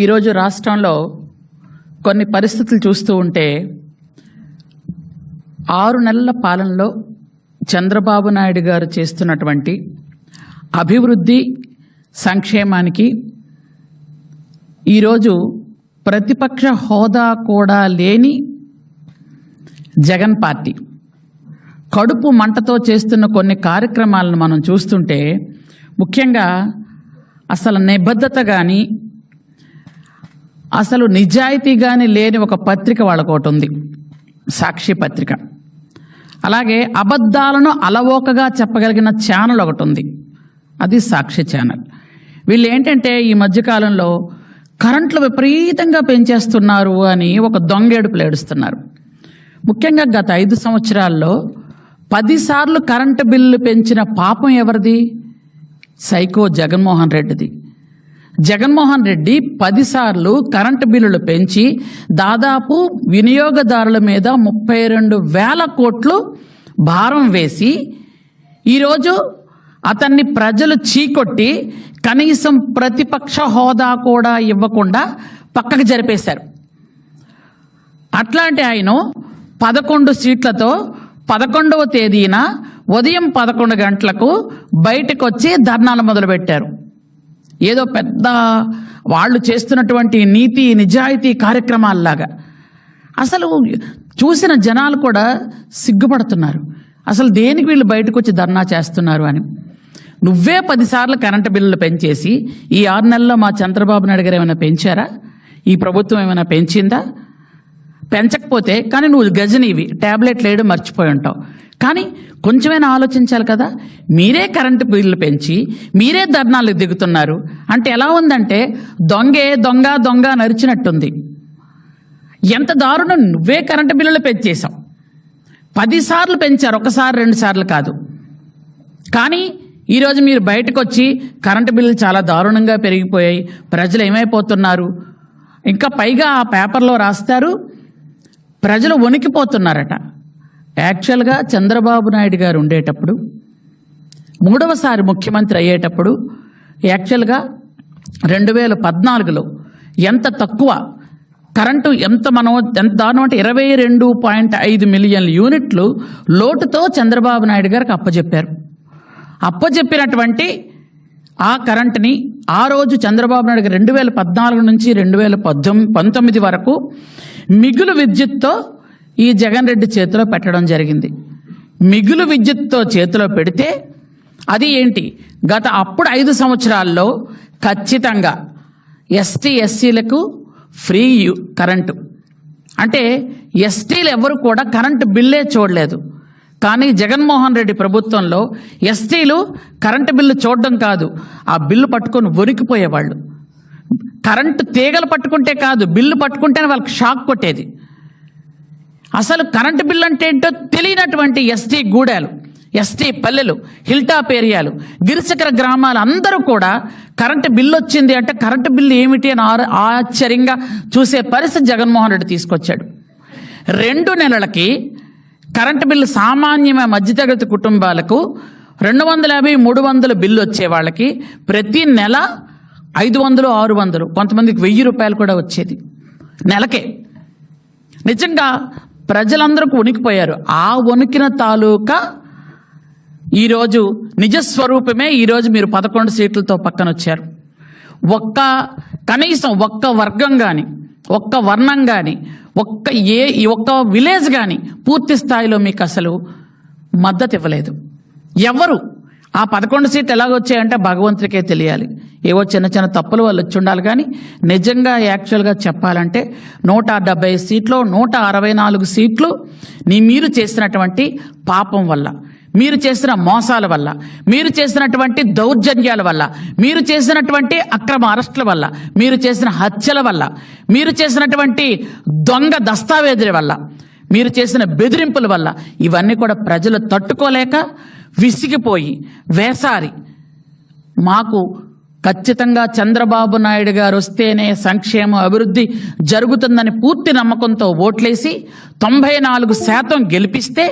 ఈరోజు రాష్ట్రంలో కొన్ని పరిస్థితులు చూస్తూ ఉంటే 6 నెలల పాలనలో చంద్రబాబు నాయుడు గారు చేస్తున్నటువంటి అభివృద్ధి సంక్షేమానికి ఈరోజు ప్రతిపక్ష హోదా కూడా లేని జగన్ పార్టీ కడుపు మంటతో చేస్తున్న కొన్ని కార్యక్రమాలను మనం చూస్తుంటే ముఖ్యంగా అసలు నిబద్ధత కానీ అసలు నిజాయితీ కానీ లేని ఒక పత్రిక వాళ్ళకొకటి ఉంది, సాక్షి పత్రిక. అలాగే అబద్ధాలను అలవోకగా చెప్పగలిగిన ఛానల్ ఒకటి ఉంది, అది సాక్షి ఛానల్. వీళ్ళు ఏంటంటే ఈ మధ్యకాలంలో కరెంట్లు విపరీతంగా పెంచేస్తున్నారు అని ఒక దొంగేడుపులు ఏడుస్తున్నారు. ముఖ్యంగా గత 5 సంవత్సరాల్లో 10 సార్లు కరెంటు బిల్లు పెంచిన పాపం ఎవరిది? సైకో జగన్మోహన్ రెడ్డిది. జగన్మోహన్ రెడ్డి 10 సార్లు కరెంటు బిల్లులు పెంచి దాదాపు వినియోగదారుల మీద 32,000 కోట్లు భారం వేసి ఈరోజు అతన్ని ప్రజలు చీకొట్టి కనీసం ప్రతిపక్ష హోదా కూడా ఇవ్వకుండా పక్కకు జరిపేశారు. అట్లాంటి ఆయన 11 సీట్లతో 11వ తేదీన ఉదయం 11 గంటలకు బయటకు వచ్చి ధర్నాలు మొదలుపెట్టారు. ఏదో పెద్ద వాళ్ళు చేస్తున్నటువంటి నీతి నిజాయితీ కార్యక్రమాలలాగా. అసలు చూసిన జనాలు కూడా సిగ్గుపడుతున్నారు, అసలు దేనికి వీళ్ళు బయటకు వచ్చి ధర్నా చేస్తున్నారు అని. నువ్వే 10 సార్లు కరెంటు బిల్లులు పెంచేసి ఈ 6 నెలల్లో మా చంద్రబాబు నాయుడు గారు ఏమైనా పెంచారా? ఈ ప్రభుత్వం ఏమైనా పెంచిందా? పెంచకపోతే కానీ నువ్వు గజనీవి, ట్యాబ్లెట్లు వేయడం మర్చిపోయి ఉంటావు. కానీ కొంచెమైనా ఆలోచించాలి కదా. మీరే కరెంటు బిల్లు పెంచి మీరే ధర్నాలకు దిగుతున్నారు అంటే ఎలా ఉందంటే దొంగే దొంగ దొంగ నరిచినట్టుంది. ఎంత దారుణం! నువ్వే కరెంటు బిల్లులు పెంచేశావు, 10 సార్లు పెంచారు, 1 సారి 2 సార్లు కాదు. కానీ ఈరోజు మీరు బయటకు వచ్చి కరెంటు బిల్లులు చాలా దారుణంగా పెరిగిపోయాయి, ప్రజలు ఏమైపోతున్నారు, ఇంకా పైగా ఆ పేపర్లో రాస్తారు ప్రజలు వణికిపోతున్నారట. యాక్చువల్గా చంద్రబాబు నాయుడు గారు ఉండేటప్పుడు 3వసారి ముఖ్యమంత్రి అయ్యేటప్పుడు యాక్చువల్గా 2014లో ఎంత తక్కువ కరెంటు ఎంత దారుణం అంటే 22.5 మిలియన్ల యూనిట్లు లోటుతో చంద్రబాబు నాయుడు గారికి అప్పచెప్పారు. అప్పచెప్పినటువంటి ఆ కరెంటుని ఆ రోజు చంద్రబాబు నాయుడు గారు 2014 నుంచి 2019 వరకు మిగులు విద్యుత్తో ఈ జగన్ రెడ్డి చేతిలో పెట్టడం జరిగింది. మిగులు విద్యుత్తో చేతిలో పెడితే అది ఏంటి, అప్పుడు 5 సంవత్సరాల్లో ఖచ్చితంగా ఎస్టీ ఎస్సీలకు ఫ్రీ కరెంటు. అంటే ఎస్టీలు ఎవరు కూడా కరెంటు బిల్లే చూడలేదు. కానీ జగన్మోహన్ రెడ్డి ప్రభుత్వంలో ఎస్టీలు కరెంటు బిల్లు చూడడం కాదు, ఆ బిల్లు పట్టుకొని వణికిపోయేవాళ్ళు. కరెంటు తీగలు పట్టుకుంటే కాదు, బిల్లు పట్టుకుంటేనే వాళ్ళకి షాక్ కొట్టేది. అసలు కరెంటు బిల్లు అంటే ఏంటో తెలియనటువంటి ఎస్టీ గూడాలు, ఎస్టీ పల్లెలు, హిల్టాప్ ఏరియాలు, గిరిశిఖర గ్రామాలు అందరూ కూడా కరెంటు బిల్లు వచ్చింది అంటే కరెంటు బిల్లు ఏమిటి అని ఆశ్చర్యంగా చూసే పరిస్థితి జగన్మోహన్ రెడ్డి తీసుకొచ్చాడు. 2 నెలలకి కరెంటు బిల్లు సామాన్యమైన మధ్యతరగతి కుటుంబాలకు 250, 300 బిల్లు వచ్చే వాళ్ళకి ప్రతి నెల 500, 600, కొంతమందికి 1000 రూపాయలు కూడా వచ్చేది నెలకే. నిజంగా ప్రజలందరూ వణికిపోయారు. ఆ వణికిన తాలూకా ఈరోజు నిజస్వరూపమే ఈరోజు మీరు 11 సీట్లతో పక్కన వచ్చారు. కనీసం ఒక్క వర్గం కానీ, ఒక్క వర్ణం కానీ, ఒక్క విలేజ్ కానీ పూర్తి స్థాయిలో మీకు అసలు మద్దతు ఇవ్వలేదు. ఎవరు ఆ 11 సీట్లు ఎలాగొచ్చాయంటే భగవంతుడికే తెలియాలి. ఏవో చిన్న చిన్న తప్పులు వాళ్ళు వచ్చి ఉండాలి. కానీ నిజంగా యాక్చువల్గా చెప్పాలంటే 170 సీట్లు, 164 సీట్లు మీరు చేసినటువంటి పాపం వల్ల, మీరు చేసిన మోసాల వల్ల, మీరు చేసినటువంటి దౌర్జన్యాల వల్ల, మీరు చేసినటువంటి అక్రమ అరెస్టుల వల్ల, మీరు చేసిన హత్యల వల్ల, మీరు చేసినటువంటి దొంగ దస్తావేజుల వల్ల, మీరు చేసిన బెదిరింపుల వల్ల ఇవన్నీ కూడా ప్రజలు తట్టుకోలేక విసిగిపోయి వేసారి మాకు ఖచ్చితంగా చంద్రబాబు నాయుడు గారు వస్తేనే సంక్షేమ అభివృద్ధి జరుగుతుందని పూర్తి నమ్మకంతో ఓట్లేసి 94% గెలిపిస్తే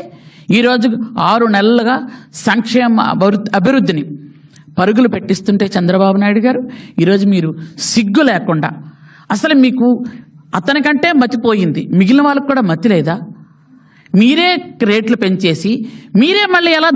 ఈరోజు 6 నెలలుగా సంక్షేమ అభివృద్ధిని పరుగులు పెట్టిస్తుంటే చంద్రబాబు నాయుడు గారు ఈరోజు మీరు సిగ్గు లేకుండా అసలు మీకు అతనికంటే మతిపోయింది, మిగిలిన వాళ్ళకు కూడా మతి లేదా? మీరే రేట్లు పెంచేసి మీరే మళ్ళీ ఎలా